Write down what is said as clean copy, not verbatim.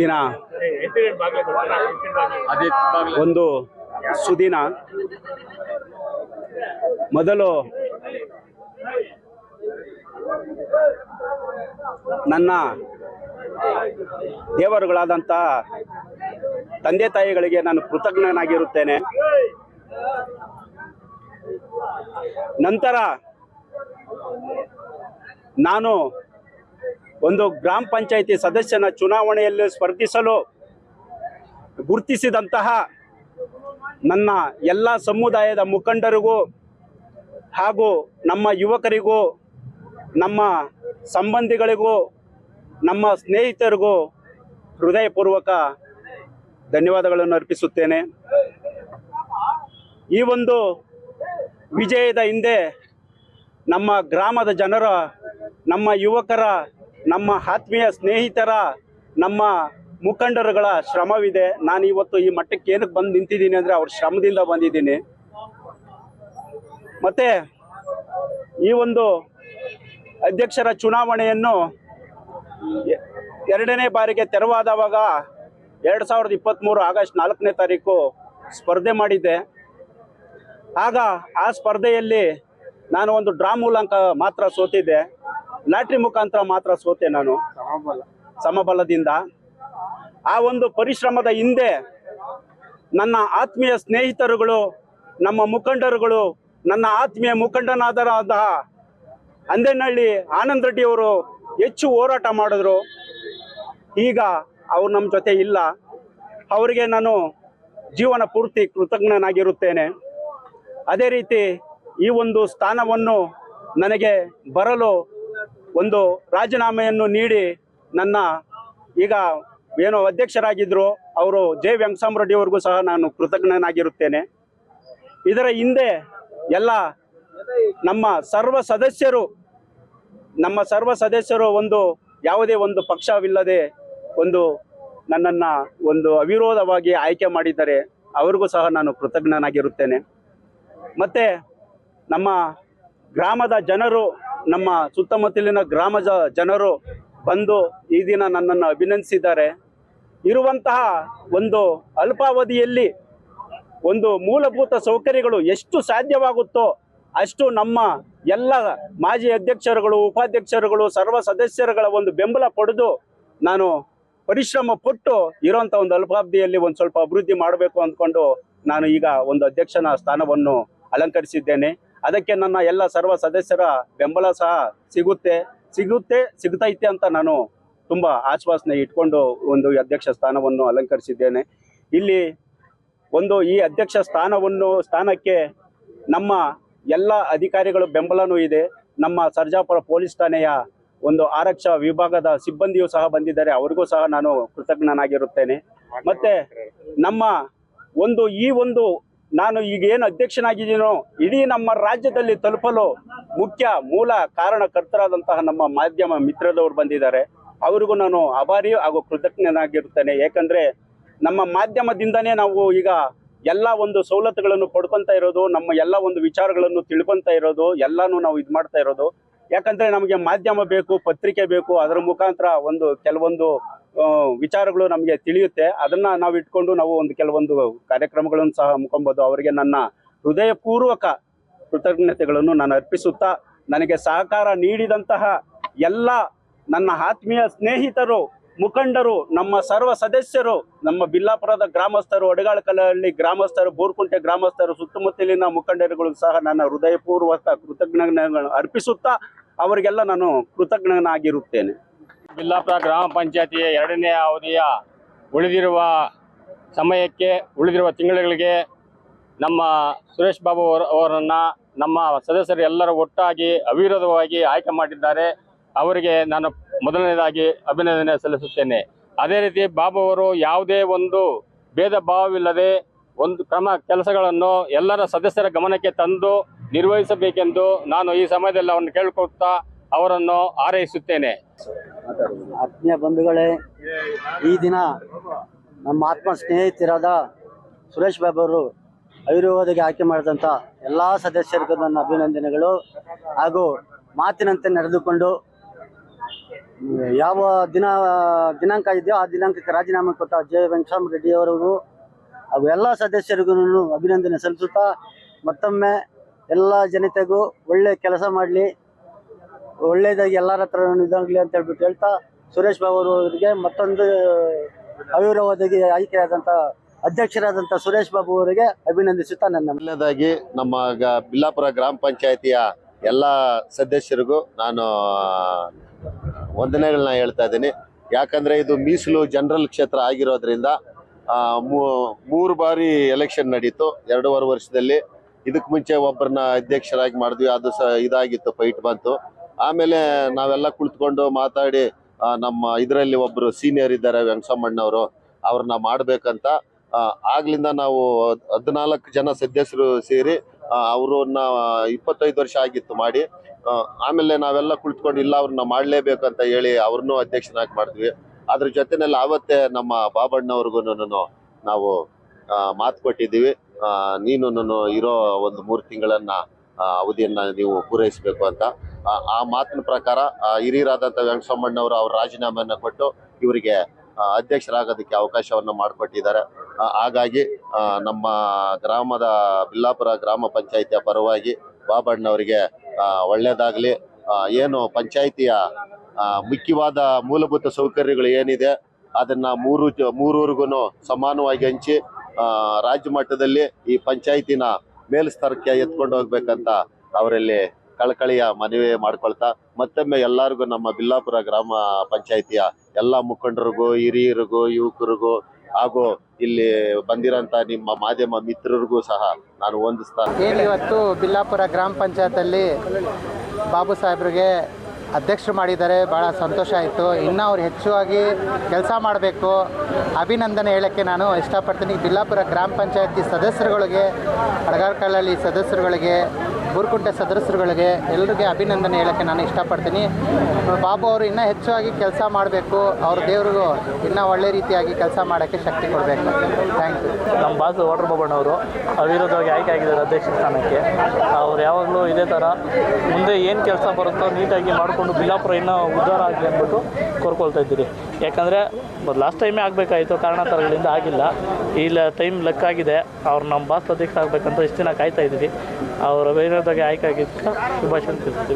ದಿನ ಒಂದು ಸುದಿನ. ಮೊದಲು ನನ್ನ ದೇವರುಗಳಾದಂಥ ತಂದೆ ತಾಯಿಗಳಿಗೆ ನಾನು ಕೃತಜ್ಞನಾಗಿರುತ್ತೇನೆ. ನಂತರ ನಾನು ಒಂದು ಗ್ರಾಮ ಪಂಚಾಯಿತಿ ಸದಸ್ಯನ ಚುನಾವಣೆಯಲ್ಲಿ ಸ್ಪರ್ಧಿಸಲು ಗುರುತಿಸಿದಂತಹ ನನ್ನ ಎಲ್ಲ ಸಮುದಾಯದ ಮುಖಂಡರಿಗೂ ಹಾಗೂ ನಮ್ಮ ಯುವಕರಿಗೂ, ನಮ್ಮ ಸಂಬಂಧಿಗಳಿಗೂ, ನಮ್ಮ ಸ್ನೇಹಿತರಿಗೂ ಹೃದಯಪೂರ್ವಕ ಧನ್ಯವಾದಗಳನ್ನು ಅರ್ಪಿಸುತ್ತೇನೆ. ಈ ಒಂದು ವಿಜಯದ ಹಿಂದೆ ನಮ್ಮ ಗ್ರಾಮದ ಜನರ, ನಮ್ಮ ಯುವಕರ, ನಮ್ಮ ಆತ್ಮೀಯ ಸ್ನೇಹಿತರ, ನಮ್ಮ ಮುಖಂಡರುಗಳ ಶ್ರಮವಿದೆ. ನಾನು ಇವತ್ತು ಈ ಮಟ್ಟಕ್ಕೆ ಏನಕ್ಕೆ ಬಂದು ನಿಂತಿದ್ದೀನಿ ಅಂದರೆ ಅವ್ರ ಶ್ರಮದಿಂದ ಬಂದಿದ್ದೀನಿ. ಮತ್ತು ಈ ಒಂದು ಅಧ್ಯಕ್ಷರ ಚುನಾವಣೆಯನ್ನು ಎರಡನೇ ಬಾರಿಗೆ ತೆರವಾದವಾಗ 2023 ಆಗಸ್ಟ್ 4ನೇ ತಾರೀಕು ಸ್ಪರ್ಧೆ ಮಾಡಿದ್ದೆ. ಆಗ ಆ ಸ್ಪರ್ಧೆಯಲ್ಲಿ ನಾನು ಒಂದು ಡ್ರಾ ಮೂಲಕ ಮಾತ್ರ ಸೋತಿದ್ದೆ. ಲಾಟ್ರಿ ಮುಖಾಂತರ ಮಾತ್ರ ಸೋತೆ ನಾನು, ಸಮಬಲದಿಂದ. ಆ ಒಂದು ಪರಿಶ್ರಮದ ಹಿಂದೆ ನನ್ನ ಆತ್ಮೀಯ ಸ್ನೇಹಿತರುಗಳು, ನಮ್ಮ ಮುಖಂಡರುಗಳು, ನನ್ನ ಆತ್ಮೀಯ ಮುಖಂಡನಾದ ಅಂದೇನಹಳ್ಳಿ ಆನಂದ್ ರೆಡ್ಡಿ ಅವರು ಹೆಚ್ಚು ಹೋರಾಟ ಮಾಡಿದ್ರು. ಈಗ ಅವ್ರು ನಮ್ಮ ಜೊತೆ ಇಲ್ಲ. ಅವರಿಗೆ ನಾನು ಜೀವನ ಪೂರ್ತಿ ಕೃತಜ್ಞನಾಗಿರುತ್ತೇನೆ. ಅದೇ ರೀತಿ ಈ ಒಂದು ಸ್ಥಾನವನ್ನು ನನಗೆ ಬರಲು ಒಂದು ರಾಜೀನಾಮೆಯನ್ನು ನೀಡಿ ನನ್ನ ಈಗ ಏನೋ ಅಧ್ಯಕ್ಷರಾಗಿದ್ದರು ಅವರು ಜೆ ವೆಂಕಟರಾಮರೆಡ್ಡಿ ಅವ್ರಿಗೂ ಸಹ ನಾನು ಕೃತಜ್ಞನಾಗಿರುತ್ತೇನೆ. ಇದರ ಹಿಂದೆ ಎಲ್ಲ ನಮ್ಮ ಸರ್ವ ಸದಸ್ಯರು ಒಂದು ಯಾವುದೇ ಒಂದು ಪಕ್ಷವಿಲ್ಲದೆ ಒಂದು ನನ್ನನ್ನು ಒಂದು ಅವಿರೋಧವಾಗಿ ಆಯ್ಕೆ ಮಾಡಿದ್ದಾರೆ. ಅವ್ರಿಗೂ ಸಹ ನಾನು ಕೃತಜ್ಞನಾಗಿರುತ್ತೇನೆ. ಮತ್ತು ನಮ್ಮ ಗ್ರಾಮದ ಜನರು, ನಮ್ಮ ಸುತ್ತಮುತ್ತಲಿನ ಗ್ರಾಮದ ಜನರು ಬಂದು ಈ ದಿನ ನನ್ನನ್ನು ಅಭಿನಂದಿಸಿದ್ದಾರೆ. ಇರುವಂತಹ ಒಂದು ಅಲ್ಪಾವಧಿಯಲ್ಲಿ ಒಂದು ಮೂಲಭೂತ ಸೌಕರ್ಯಗಳು ಎಷ್ಟು ಸಾಧ್ಯವಾಗುತ್ತೋ ಅಷ್ಟು ನಮ್ಮ ಎಲ್ಲ ಮಾಜಿ ಅಧ್ಯಕ್ಷರುಗಳು, ಉಪಾಧ್ಯಕ್ಷರುಗಳು, ಸರ್ವ ಸದಸ್ಯರುಗಳ ಒಂದು ಬೆಂಬಲ ಪಡೆದು ನಾನು ಪರಿಶ್ರಮ ಪಟ್ಟು ಇರೋಂಥ ಒಂದು ಅಲ್ಪಾವಧಿಯಲ್ಲಿ ಒಂದು ಸ್ವಲ್ಪ ಅಭಿವೃದ್ಧಿ ಮಾಡಬೇಕು ಅಂದ್ಕೊಂಡು ನಾನು ಈಗ ಒಂದು ಅಧ್ಯಕ್ಷನ ಸ್ಥಾನವನ್ನು ಅಲಂಕರಿಸಿದ್ದೇನೆ. ಅದಕ್ಕೆ ನನ್ನ ಎಲ್ಲ ಸರ್ವ ಸದಸ್ಯರ ಬೆಂಬಲ ಸಹ ಸಿಗುತ್ತೈತೆ ಅಂತ ನಾನು ತುಂಬ ಆಶ್ವಾಸನೆ ಇಟ್ಕೊಂಡು ಒಂದು ಅಧ್ಯಕ್ಷ ಸ್ಥಾನವನ್ನು ಅಲಂಕರಿಸಿದ್ದೇನೆ. ಇಲ್ಲಿ ಒಂದು ಈ ಅಧ್ಯಕ್ಷ ಸ್ಥಾನಕ್ಕೆ ನಮ್ಮ ಎಲ್ಲ ಅಧಿಕಾರಿಗಳ ಬೆಂಬಲನೂ ಇದೆ. ನಮ್ಮ ಸರ್ಜಾಪುರ ಪೊಲೀಸ್ ಠಾಣೆಯ ಒಂದು ಆರಕ್ಷಾ ವಿಭಾಗದ ಸಿಬ್ಬಂದಿಯೂ ಸಹ ಬಂದಿದ್ದಾರೆ. ಅವರಿಗೂ ಸಹ ನಾನು ಕೃತಜ್ಞನಾಗಿರುತ್ತೇನೆ. ಮತ್ತು ನಮ್ಮ ಈ ಒಂದು ನಾನು ಈಗ ಏನು ಅಧ್ಯಕ್ಷನಾಗಿದ್ದೀನೋ ಇಡೀ ನಮ್ಮ ರಾಜ್ಯದಲ್ಲಿ ತಲುಪಲು ಮೂಲ ಕಾರಣಕರ್ತರಾದಂತಹ ನಮ್ಮ ಮಾಧ್ಯಮ ಮಿತ್ರದವರು ಬಂದಿದ್ದಾರೆ. ಅವರಿಗೂ ನಾನು ಆಭಾರಿ ಹಾಗೂ ಕೃತಜ್ಞನಾಗಿರುತ್ತೇನೆ. ಯಾಕಂದರೆ ನಮ್ಮ ಮಾಧ್ಯಮದಿಂದನೇ ನಾವು ಈಗ ಎಲ್ಲ ಒಂದು ಸವಲತ್ತುಗಳನ್ನು ಪಡ್ಕೊತಾ ಇರೋದು, ನಮ್ಮ ಎಲ್ಲ ಒಂದು ವಿಚಾರಗಳನ್ನು ತಿಳ್ಕೊತಾ ಇರೋದು, ಎಲ್ಲನೂ ನಾವು ಇದು ಮಾಡ್ತಾ ಇರೋದು. ಯಾಕಂದರೆ ನಮಗೆ ಮಾಧ್ಯಮ ಬೇಕು, ಪತ್ರಿಕೆ ಬೇಕು. ಅದರ ಮುಖಾಂತರ ಕೆಲವೊಂದು ವಿಚಾರಗಳು ನಮಗೆ ತಿಳಿಯುತ್ತೆ. ಅದನ್ನು ನಾವು ಇಟ್ಕೊಂಡು ನಾವು ಕೆಲವೊಂದು ಕಾರ್ಯಕ್ರಮಗಳನ್ನು ಸಹ ಹಮ್ಮಿಕೊಬೋದು. ಅವರಿಗೆ ನನ್ನ ಹೃದಯಪೂರ್ವಕ ಕೃತಜ್ಞತೆಗಳನ್ನು ನಾನು ಅರ್ಪಿಸುತ್ತಾ, ನನಗೆ ಸಹಕಾರ ನೀಡಿದಂತಹ ಎಲ್ಲ ನನ್ನ ಆತ್ಮೀಯ ಸ್ನೇಹಿತರು, ಮುಖಂಡರು, ನಮ್ಮ ಸರ್ವ ಸದಸ್ಯರು, ನಮ್ಮ ಬಿಲ್ಲಾಪುರದ ಗ್ರಾಮಸ್ಥರು, ಅಡಗಾಳಕಲ್ಲಹಳ್ಳಿ ಗ್ರಾಮಸ್ಥರು, ಬೋರ್ಕುಂಟೆ ಗ್ರಾಮಸ್ಥರು, ಸುತ್ತಮುತ್ತಲಿನ ಮುಖಂಡರುಗಳು ಸಹ ನನ್ನ ಹೃದಯಪೂರ್ವಕ ಕೃತಜ್ಞತೆಗಳನ್ನು ಅರ್ಪಿಸುತ್ತಾ ಅವರಿಗೆಲ್ಲ ನಾನು ಕೃತಜ್ಞನಾಗಿರುತ್ತೇನೆ. ಬಿಲ್ಲಾಪುರ ಗ್ರಾಮ ಪಂಚಾಯತಿಯ 2ನೇ ಅವಧಿಯ ಉಳಿದಿರುವ ತಿಂಗಳುಗಳಿಗೆ ನಮ್ಮ ಸುರೇಶ್ ಬಾಬು ಅವರನ್ನು ನಮ್ಮ ಸದಸ್ಯರು ಎಲ್ಲರೂ ಒಟ್ಟಾಗಿ ಅವಿರೋಧವಾಗಿ ಆಯ್ಕೆ ಮಾಡಿದ್ದಾರೆ. ಅವರಿಗೆ ನಾನು ಮೊದಲನೇದಾಗಿ ಅಭಿನಂದನೆ ಸಲ್ಲಿಸುತ್ತೇನೆ. ಅದೇ ರೀತಿ ಬಾಬು ಅವರು ಯಾವುದೇ ಒಂದು ಭೇದ ಭಾವವಿಲ್ಲದೆ ಒಂದು ಕೆಲಸಗಳನ್ನು ಎಲ್ಲರ ಸದಸ್ಯರ ಗಮನಕ್ಕೆ ತಂದು ನಿರ್ವಹಿಸಬೇಕೆಂದು ನಾನು ಈ ಸಮಯದಲ್ಲಿ ಅವರನ್ನು ಕೇಳಿಕೊಳ್ತಾ ಅವರನ್ನು ಹಾರೈಸುತ್ತೇನೆ. ಆತ್ಮೀಯ ಬಂಧುಗಳೇ, ಈ ದಿನ ನಮ್ಮ ಆತ್ಮ ಸ್ನೇಹಿತರಾದ ಸುರೇಶ್ ಬಾಬು ಅವರು ಅವಿರೋಧವಾಗಿ ಆಯ್ಕೆ ಮಾಡಿದಂಥ ಎಲ್ಲ ಸದಸ್ಯರಿಗೂ ನನ್ನ ಅಭಿನಂದನೆಗಳು. ಹಾಗೂ ಮಾತಿನಂತೆ ನಡೆದುಕೊಂಡು ಯಾವ ದಿನಾಂಕ ಇದೆಯೋ ಆ ದಿನಾಂಕಕ್ಕೆ ರಾಜೀನಾಮೆ ಕೊಟ್ಟ ಜೆ ವೆಂಕಟರಾಮ ರೆಡ್ಡಿ ಅವರಿಗೂ ಹಾಗೂ ಎಲ್ಲ ಸದಸ್ಯರಿಗೂ ಅಭಿನಂದನೆ ಸಲ್ಲಿಸುತ್ತಾ ಮತ್ತೊಮ್ಮೆ ಎಲ್ಲ ಜನತೆಗೂ ಒಳ್ಳೆ ಕೆಲಸ ಮಾಡಲಿ, ಒಳ್ಳೆಯದಾಗಿ ಎಲ್ಲರ ಹತ್ರ ಇದಾಗಲಿ ಅಂತ ಹೇಳ್ಬಿಟ್ಟು ಹೇಳ್ತಾ ಸುರೇಶ್ ಬಾಬು ಅವರಿಗೆ ಮತ್ತೊಂದು ಅವಿರೋಧವಾಗಿ ಆಯ್ಕೆಯಾದಂಥ ಅಧ್ಯಕ್ಷರಾದಂಥ ಸುರೇಶ್ ಬಾಬು ಅವರಿಗೆ ಅಭಿನಂದಿಸುತ್ತಾ ಮೊದಲನೇದಾಗಿ ನಮ್ಮ ಬಿಲ್ಲಾಪುರ ಗ್ರಾಮ ಪಂಚಾಯತಿಯ ಎಲ್ಲ ಸದಸ್ಯರಿಗೂ ನಾನು ವಂದನೆಗಳನ್ನ ಹೇಳ್ತಾ ಇದ್ದೀನಿ. ಯಾಕಂದರೆ ಇದು ಮೀಸಲು ಜನರಲ್ ಕ್ಷೇತ್ರ ಆಗಿರೋದ್ರಿಂದ 3 ಬಾರಿ ಎಲೆಕ್ಷನ್ ನಡೀತು 2.5 ವರ್ಷದಲ್ಲಿ. ಇದಕ್ಕೆ ಮುಂಚೆ ಒಬ್ಬರನ್ನ ಅಧ್ಯಕ್ಷರಾಗಿ ಮಾಡಿದ್ವಿ, ಅದು ಇದಾಗಿತ್ತು, ಫೈಟ್ ಬಂತು. ಆಮೇಲೆ ನಾವೆಲ್ಲ ಕುಳಿತುಕೊಂಡು ಮಾತಾಡಿ ನಮ್ಮ ಇದರಲ್ಲಿ ಒಬ್ಬರು ಸೀನಿಯರ್ ಇದ್ದಾರೆ ವೆಂಕಟಮ್ಮಣ್ಣವರು, ಅವ್ರನ್ನ ಮಾಡಬೇಕಂತ ಆಗ್ಲಿಂದ ನಾವು 14 ಜನ ಸದಸ್ಯರು ಸೇರಿ ಅವ್ರನ್ನ 25 ವರ್ಷ ಆಗಿತ್ತು ಮಾಡಿ. ಆಮೇಲೆ ನಾವೆಲ್ಲ ಕುಳಿತುಕೊಂಡು ಇಲ್ಲ ಅವ್ರನ್ನ ಮಾಡಲೇಬೇಕಂತ ಹೇಳಿ ಅವ್ರನ್ನೂ ಅಧ್ಯಕ್ಷನಾಗಿ ಮಾಡಿದ್ವಿ. ಅದ್ರ ಜೊತೆನಲ್ಲಿ ಆವತ್ತೇ ನಮ್ಮ ಬಾಬಣ್ಣವ್ರಿಗೂ ನಾವು ಮಾತು ಕೊಟ್ಟಿದ್ದೀವಿ, ನೀನು ಇರೋ ಒಂದು 3 ತಿಂಗಳನ್ನ ಅವಧಿಯನ್ನ ನೀವು ಪೂರೈಸಬೇಕು ಅಂತ. ಆ ಮಾತಿನ ಪ್ರಕಾರ ಹಿರಿಯರಾದಂಥ ವೆಂಕಟಮ್ಮಣ್ಣವರು ಅವ್ರ ರಾಜೀನಾಮೆಯನ್ನು ಕೊಟ್ಟು ಇವರಿಗೆ ಅಧ್ಯಕ್ಷರಾಗೋದಕ್ಕೆ ಅವಕಾಶವನ್ನು ಮಾಡಿಕೊಟ್ಟಿದ್ದಾರೆ. ಹಾಗಾಗಿ ನಮ್ಮ ಗ್ರಾಮದ ಬಿಲ್ಲಾಪುರ ಗ್ರಾಮ ಪಂಚಾಯಿತಿಯ ಪರವಾಗಿ ಬಾಬಣ್ಣವರಿಗೆ ಒಳ್ಳೆಯದಾಗಲಿ. ಏನು ಪಂಚಾಯಿತಿಯ ಮುಖ್ಯವಾದ ಮೂಲಭೂತ ಸೌಕರ್ಯಗಳು ಏನಿದೆ ಅದನ್ನು ಮೂರೂರಿಗೂ ಸಮಾನವಾಗಿ ಹಂಚಿ ರಾಜ್ಯ ಮಟ್ಟದಲ್ಲಿ ಈ ಪಂಚಾಯಿತಿನ ಮೇಲ್ಸ್ತರಕ್ಕೆ ಎತ್ಕೊಂಡು ಹೋಗ್ಬೇಕಂತ ಅವರಲ್ಲಿ ಕಳಕಳಿಯ ಮನವಿ ಮಾಡ್ಕೊಳ್ತಾ ಮತ್ತೊಮ್ಮೆ ಎಲ್ಲರಿಗೂ ನಮ್ಮ ಬಿಲ್ಲಾಪುರ ಗ್ರಾಮ ಪಂಚಾಯಿತಿಯ ಎಲ್ಲ ಮುಖಂಡರಿಗೂ ಹಿರಿಯರಿಗೂ ಯುವಕರಿಗೂ ಹಾಗೂ ಇಲ್ಲಿ ಬಂದಿರೋಂಥ ನಿಮ್ಮ ಮಾಧ್ಯಮ ಮಿತ್ರರಿಗೂ ಸಹ ನಾನು ವಂದಿಸ್ತಾ ಇವತ್ತು ಬಿಲ್ಲಾಪುರ ಗ್ರಾಮ ಪಂಚಾಯತಲ್ಲಿ ಬಾಬು ಸಾಹೇಬ್ರಿಗೆ ಅಧ್ಯಕ್ಷರು ಮಾಡಿದ್ದಾರೆ. ಭಾಳ ಸಂತೋಷ ಆಯಿತು. ಇನ್ನೂ ಅವ್ರು ಹೆಚ್ಚಾಗಿ ಕೆಲಸ ಮಾಡಬೇಕು, ಅಭಿನಂದನೆ ಹೇಳೋಕ್ಕೆ ನಾನು ಇಷ್ಟಪಡ್ತೀನಿ. ಬಿಲ್ಲಾಪುರ ಗ್ರಾಮ ಪಂಚಾಯತಿ ಸದಸ್ಯರುಗಳಿಗೆ, ಅಡಗಾರ್ಕಲ್ಲಳ್ಳಿ ಸದಸ್ಯರುಗಳಿಗೆ, ಬೂರ್ಕುಂಟೆ ಸದಸ್ಯರುಗಳಿಗೆ ಎಲ್ಲರಿಗೆ ಅಭಿನಂದನೆ ಹೇಳೋಕ್ಕೆ ನಾನು ಇಷ್ಟಪಡ್ತೀನಿ. ಬಾಬು ಅವರು ಇನ್ನೂ ಹೆಚ್ಚಾಗಿ ಕೆಲಸ ಮಾಡಬೇಕು, ಅವ್ರ ದೇವ್ರಿಗೂ ಇನ್ನೂ ಒಳ್ಳೆ ರೀತಿಯಾಗಿ ಕೆಲಸ ಮಾಡೋಕ್ಕೆ ಶಕ್ತಿ ಕೊಡಬೇಕು. Thank you. ನಮ್ಮ ಬಾಸು ವಾಟರ್ ಬಾಬಣ್ಣವರು ಅವಿರೋಧವಾಗಿ ಆಯ್ಕೆ ಆಗಿದ್ದಾರೆ ಅಧ್ಯಕ್ಷ ಸ್ಥಾನಕ್ಕೆ. ಅವ್ರು ಯಾವಾಗಲೂ ಇದೇ ಥರ ಮುಂದೆ ಏನು ಕೆಲಸ ಬರುತ್ತೋ ನೀಟಾಗಿ ಮಾಡಿಕೊಂಡು ಬಿಲ್ಲಾಪುರ ಇನ್ನೂ ಉದ್ಧಾರ ಆಗಲಿ ಅಂದ್ಬಿಟ್ಟು ಕೋರ್ಕೊಳ್ತಾ ಇದ್ದೀರಿ. ಯಾಕಂದರೆ ಲಾಸ್ಟ್ ಟೈಮೇ ಆಗಬೇಕಾಯಿತು, ಕಾರಣಾಂತರಗಳಿಂದ ಆಗಿಲ್ಲ. ಇಲ್ಲ ಟೈಮ್ ಲೆಕ್ಕಾಗಿದೆ. ಅವ್ರು ನಮ್ಮ ಬಾಸ್ ಅಧ್ಯಕ್ಷ ಆಗಬೇಕಂತ ಇಷ್ಟು ದಿನ ಕಾಯ್ತಾ ಇದ್ದೀವಿ. ಅವ್ರ ಅವಿರೋಧವಾಗಿ ಆಯ್ಕೆ ಆಗಿದ್ದಕ್ಕೆ ಶುಭಾಶಯ ತಿಳಿಸ್ತೀವಿ.